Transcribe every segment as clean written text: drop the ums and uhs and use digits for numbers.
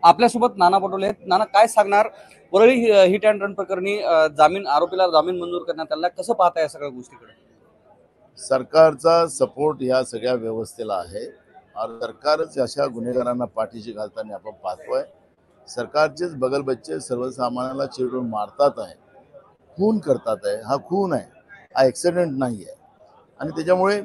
आपल्यासोबत नाना पटोले आहेत. नाना, काय सांगणार? वरळी हिट अँड रन प्रकरणी आरोपीला जामीन मंजूर करण्यात आला, कसं पाहताय या सगळ्या गोष्टीकडे? सरकारचा सपोर्ट या सगळ्या व्यवस्थेला आहे आणि सरकारच अशा गुन्हेगारांना पाठीशी घालताना आपण पाहतोय. सरकारचेच बगलबच्चे सर्वसामान्याला चिरडून मारतात आहे, खून करतात आहे. हा खून आहे, हा ॲक्सिडेंट नाही आहे. आणि त्याच्यामुळे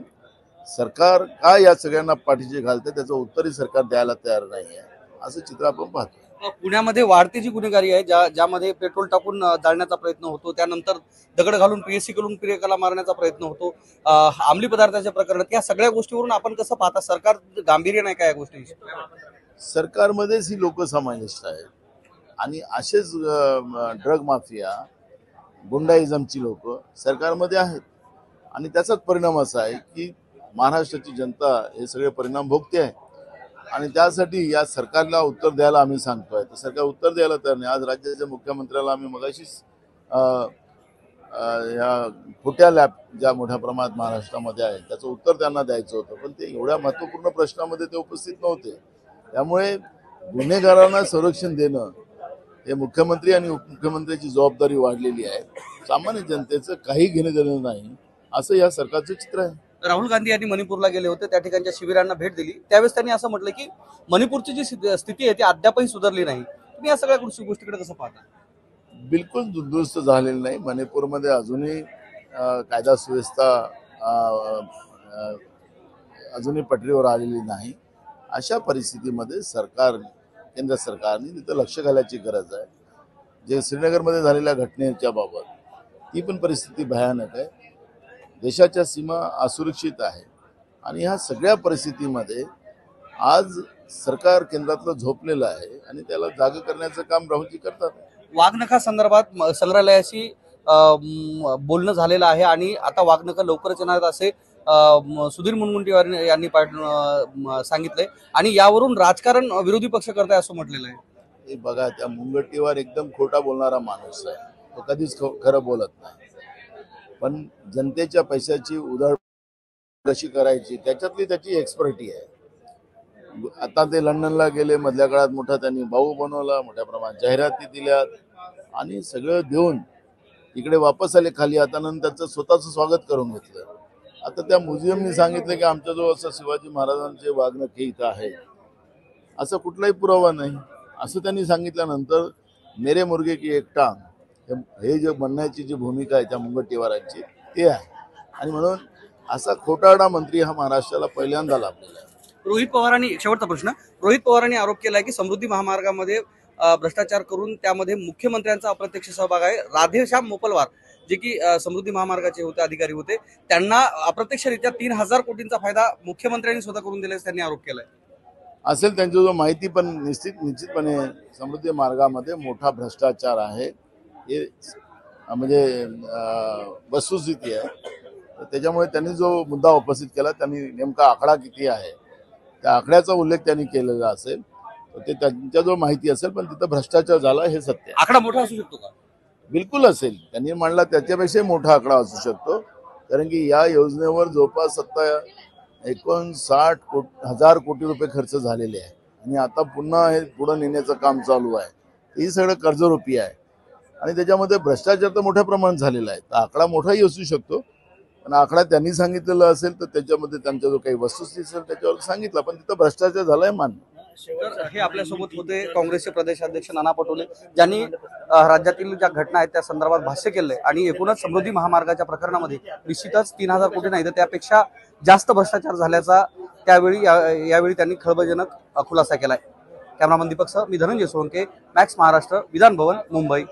सरकार काय या सगळ्यांना पाठीशी घालते त्याचं उत्तरही सरकार द्यायला तयार नाही आहे, असं चित्र आपण पाहतोय. पुण्यामध्ये वाढती जी गुन्हेगारी आहे, ज्यामध्ये पेट्रोल टाकून जाळण्याचा प्रयत्न होतो, त्यानंतर दगड घालून पीएससी कडून प्रियकाला मारण्याचा प्रयत्न होतो, अंमली पदार्थाच्या प्रकरणात, या सगळ्या गोष्टीवरून आपण कसं पाहता? सरकार गांभीर्य नाही का या गोष्टींची? सरकारमध्येच ही लोक समाविष्ट आहेत आणि असेच ड्रग माफिया, गुंडाइझमची लोक सरकारमध्ये आहेत. आणि त्याचाच परिणाम असा आहे की महाराष्ट्राची जनता हे सगळे परिणाम भोगते आहे. आणि त्यासाठी या सरकारला उत्तर द्यायला आम्ही सांगतोय, तर सरकार उत्तर द्यायला तयार नाही. आज राज्याच्या मुख्यमंत्र्याला आम्ही मगाशीच या खोट्या लॅब ज्या मोठ्या प्रमाणात महाराष्ट्रामध्ये आहे त्याचं उत्तर त्यांना द्यायचं होतं, पण ते एवढ्या महत्त्वपूर्ण प्रश्नामध्ये ते उपस्थित नव्हते. त्यामुळे गुन्हेगारांना संरक्षण देणं हे मुख्यमंत्री आणि उपमुख्यमंत्र्यांची जबाबदारी वाढलेली आहे. सामान्य जनतेचं काही घेणं देणं नाही, असं या सरकारचं चित्र आहे. राहुल गांधी यांनी मणिपूरला गेले होते, त्या ठिकाणच्या शिबिरांना भेट दिली. त्यावेळेस त्यांनी असं म्हटलं की मणिपूरची जी स्थिती आहे ती अद्यापही सुधारली नाही. तुम्ही या सगळ्या गोष्टीकडे कसं पाहता? बिलकुल दुरुस्त झालेलं नाही. मणिपूरमध्ये अजूनही कायदा सुव्यवस्था अजूनही पटरीवर आलेली नाही. अशा परिस्थितीमध्ये केंद्र सरकारने तिथं लक्ष घालायची गरज आहे. जे श्रीनगरमध्ये झालेल्या घटनेच्या बाबत ती पण परिस्थिती भयानक आहे. देशाच्या सीमा असुरक्षित आहे आणि ह्या सगळ्या परिस्थितीमध्ये आज सरकार केंद्रातलं झोपलेलं आहे आणि त्याला जाग करण्याचं काम राहुलजी करतात. वाघनखा संदर्भात संग्रहालयाशी बोलणं झालेलं आहे आणि आता वाघनखा लवकरच येणार असे सुधीर मुनगंटीवार यांनी सांगितलंय आणि यावरून राजकारण विरोधी पक्ष करताय असं म्हटलेलं आहे. हे बघा, त्या मुनगंटीवार एकदम खोटा बोलणारा माणूस आहे. तो कधीच खरं बोलत नाही. पण जनतेच्या पैशाची उधळ कशी करायची त्याच्यातली त्याची एक्सपर्टी आहे. आता ते लंडनला गेले, मधल्या काळात मोठा त्यांनी भाऊ बनवला, मोठ्या प्रमाणात जाहिराती दिल्यात आणि सगळं देऊन इकडे वापस आले खाली. आता नंतर त्याचं स्वतःचं स्वागत करून घेतलं. आता त्या म्युझियमनी सांगितलं की आमच्याजवळ असं शिवाजी महाराजांचे वाघनखे इथं आहे, असं कुठलाही पुरावा नाही असं त्यांनी सांगितल्यानंतर मेरे मुर्गे की एक टांग हे जे म्हणण्याची जी भूमिका आहे त्या मुनगंटीवारांची ते आहे. आणि म्हणून असा खोटारडा मंत्री हा महाराष्ट्राला पहिल्यांदा लाभलेला आहे. रोहित पवारांनी, शेवटचा प्रश्न, रोहित पवारांनी आरोप केलाय की समृद्धी महामार्गामध्ये भ्रष्टाचार करून त्यामध्ये मुख्यमंत्र्यांचा अप्रत्यक्ष सहभाग आहे. राधेश्याम मोपलवार जे की समृद्धी महामार्गाचे होते, अधिकारी होते, त्यांना अप्रत्यक्षरित्या 3,000 कोटींचा फायदा मुख्यमंत्र्यांनी स्वतः करून दिल्याचा त्यांनी आरोप केलाय. असेल त्यांची जो माहिती, पण निश्चितपणे समृद्धी मार्गामध्ये मोठा भ्रष्टाचार आहे हे म्हणजे वस्तुस्थिती आहे. त्याच्यामुळे त्यांनी जो मुद्दा उपस्थित केला, त्यांनी नेमका आकडा किती आहे त्या आकड्याचा उल्लेख त्यांनी केलेला असेल, तर ते त्यांच्या जो माहिती असेल, पण तिथं भ्रष्टाचार झाला हे सत्य आहे. आकडा मोठा असू शकतो का? बिलकुल असेल. त्यांनी म्हणला त्याच्यापेक्षाही मोठा आकडा असू शकतो, कारण की या योजनेवर जवळपास 59,000 कोटी रुपये खर्च झालेले आहे आणि आता पुन्हा हे पुढे नेण्याचं काम चालू आहे. हे सगळं कर्जरूपी आहे आणि त्याच्यामध्ये भ्रष्टाचार तर मोठ्या प्रमाणात झालेला आहे. तर आकडा मोठाही असू शकतो, पण आकडा त्यांनी सांगितलेला असेल तर त्याच्यामध्ये त्यांच्या जो काही वस्तुस्थिती असेल त्याच्यावर सांगितलं, पण तिथं भ्रष्टाचार झालाय मान्य. तर हे आपल्यासोबत होते काँग्रेसचे प्रदेशाध्यक्ष नाना पटोले, ज्यांनी राज्यातील ज्या घटना आहेत त्या संदर्भात भाष्य केलंय आणि एकूणच समृद्धी महामार्गाच्या प्रकरणामध्ये निश्चितच 3,000 कोटी नाही तर त्यापेक्षा जास्त भ्रष्टाचार झाल्याचा यावेळी त्यांनी खळबळजनक खुलासा केलाय. कॅमेरामन दीपक सह मी धनंजय सोळंके, मॅक्स महाराष्ट्र, विधान भवन, मुंबई.